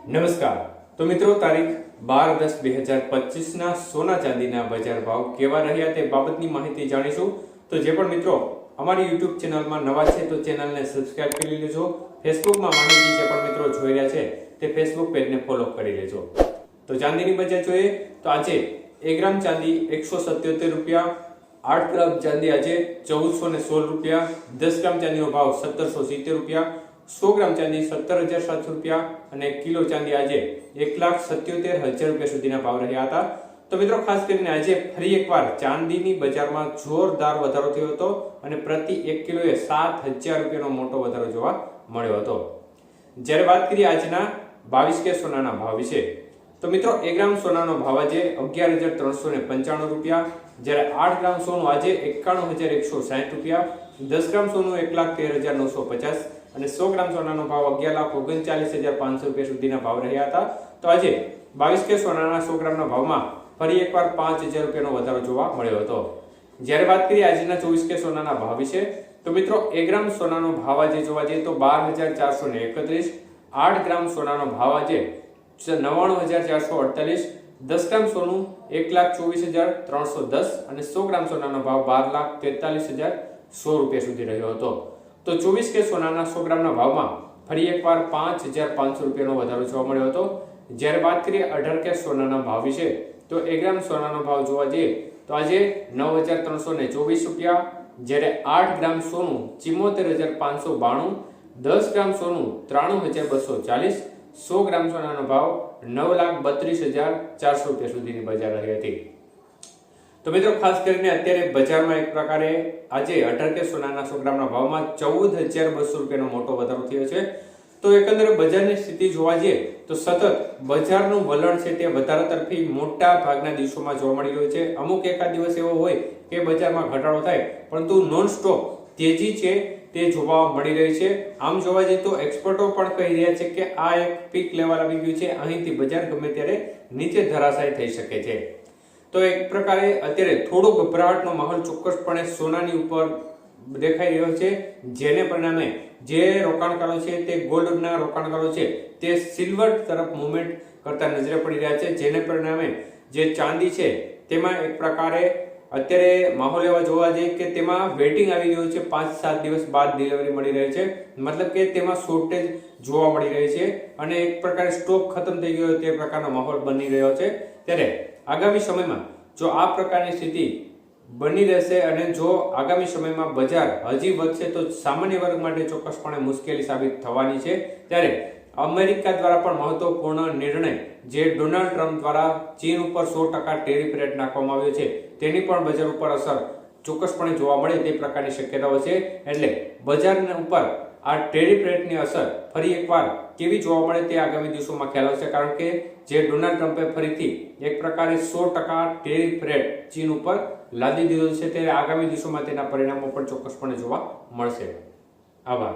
નમસ્કાર. તો મિત્રો, તારીખ 12/10/2025 ના સોના ચાંદીના બજાર ભાવ કેવા રહ્યા તે બાબતની માહિતી જાણીશું. તો જે પણ મિત્રો અમારી YouTube ચેનલમાં નવા છે તો ચેનલને સબસ્ક્રાઇબ કરી લેજો. ફેસબુકમાં માહિતી જે પણ મિત્રો જોઈ રહ્યા છે તે ફેસબુક પેજને ફોલો કરી લેજો. તો ચાંદીની બજાર જોઈએ તો આજે 1 ગ્રામ ચાંદી 177 રૂપિયા, 8 ગ્રામ ચાંદી આજે 1416 રૂપિયા, 10 ગ્રામ ચાંદીનો ભાવ 1770 રૂપિયા, 100 ગ્રામ ચાંદી 17,700 રૂપિયા અને 1 કિલો ચાંદી આજે 1,77,000 રૂપિયા સુધીના ભાવ રહ્યા હતા. તો મિત્રો, ખાસ કરીને આજે ફરી એકવાર ચાંદીની બજારમાં જોરદાર વધારો થયો હતો અને પ્રતિ 1 કિલોએ 7,000 રૂપિયાનો મોટો વધારો જોવા મળ્યો હતો. જ્યારે વાત કરીએ આજના 22 કે સોનાના ભાવ વિશે, તો મિત્રો 1 ગ્રામ સોનાનો ભાવ આજે 11,395 રૂપિયા, જ્યારે 8 ગ્રામ સોનું આજે 91,160 રૂપિયા, 10 ગ્રામ સોનું 1,13,950 અને 100 ગ્રામ સોનાનો ભાવ 11,39,500 રૂપિયા સુધીના ભાવ રહ્યા હતા. તો આજે 22 કે સોનાના 100 ગ્રામના ભાવમાં ફરી એકવાર 5,000 રૂપિયાનો વધારો જોવા મળ્યો હતો. જ્યારે વાત કરીએ આજના 24 કે સોનાના ભાવ વિશે, તો મિત્રો 1 ગ્રામ સોનાનો ભાવ આજે જોવા જઈએ તો 12,431, 8 ગ્રામ સોનાનો ભાવ આજે 99,448, 10 ગ્રામ સોનું 1,24,310 અને 100 ગ્રામ સોનાનો ભાવ 12,43,100 રૂપિયા સુધી રહ્યો હતો. તો 24 કે સોનાના 100 ગ્રામના ભાવમાં ફરી એકવાર 5,500 રૂપિયાનો વધારો જોવા મળ્યો હતો. જ્યારે વાત કરીએ 18 કે સોનાના ભાવ વિશે, તો 1 ગ્રામ સોનાનો ભાવ જોવા જઈએ તો આજે 9,324 રૂપિયા, જ્યારે 8 ગ્રામ સોનું 74,592, 10 ગ્રામ સોનું 93,240, 100 ગ્રામ સોનાનો ભાવ 9,32,400 રૂપિયા સુધીની બજાર રહી હતી. તો મિત્રો, ખાસ કરીને અત્યારે બજારમાં એક પ્રકારે આજે 18 કે સોનાના 100 ગ્રામના ભાવમાં 14,200 રૂપિયાનો મોટો વધારો થયો છે. તો એકંદરે બજારની સ્થિતિ જોવા જઈએ તો સતત બજારનું વલણ છે તે વધારા તરફી મોટા ભાગના દિવસોમાં જોવા મળી રહ્યું છે. અમુક એકાદ દિવસ એવો હોય કે બજારમાં ઘટાડો થાય, પરંતુ નોન સ્ટોપ તેજી છે તે જોવા મળી રહી છે. આમ જોવા જઈએ તો એક્સપર્ટો પણ કહી રહ્યા છે કે આ એક પીક લેવલ આવી ગયું છે, અહીંથી બજાર ગમે ત્યારે નીચે ધરાશાયી થઈ શકે છે. તો એક પ્રકારે અત્યારે થોડો ગભરાટનો માહોલ ચોક્કસપણે સોનાની ઉપર દેખાઈ રહ્યો છે, જેને પરિણામે જે રોકાણકારો છે તે ગોલ્ડના રોકાણકારો છે તે સિલ્વર તરફ મુવમેન્ટ કરતા નજરે પડી રહ્યા છે, જેને પરિણામે જે ચાંદી છે તેમાં એક પ્રકારે અત્યારે માહોલ એવા જોવા જઈએ કે તેમાં વેટિંગ આવી ગયું છે. 5-7 દિવસ બાદ ડિલિવરી મળી રહી છે, મતલબ કે તેમાં શોર્ટેજ જોવા મળી રહી છે અને એક પ્રકારે સ્ટોક ખતમ થઈ ગયો તે પ્રકારનો માહોલ બની રહ્યો છે. ત્યારે આગામી સમયમાં જો આ પ્રકારની સ્થિતિ બની રહેશે અને જો આગામી સમયમાં બજાર હજી વધશે તો સામાન્ય વર્ગ માટે ચોક્કસપણે મુશ્કેલી સાબિત થવાની છે. ત્યારે અમેરિકા દ્વારા પણ મહત્વપૂર્ણ નિર્ણય જે ડોનાલ્ડ ટ્રમ્પ દ્વારા ચીન ઉપર 100% ટેરિફ રેટ નાખવામાં આવ્યો છે તેની પણ બજાર ઉપર અસર ચોક્કસપણે જોવા મળે તે પ્રકારની શક્યતાઓ છે. એટલે બજારના ઉપર આ ટેરિફ રેટની અસર ફરી એકવાર કેવી જોવા મળે તે આગામી દિવસોમાં ખ્યાલ આવશે, કારણ કે જે ડોનાલ્ડ ટ્રમ્પે ફરીથી એક પ્રકારે 100% ટેરિફ રેટ ચીન ઉપર લાદી દીધો છે, ત્યારે આગામી દિવસોમાં તેના પરિણામો પણ ચોક્કસપણે જોવા મળશે. આભાર.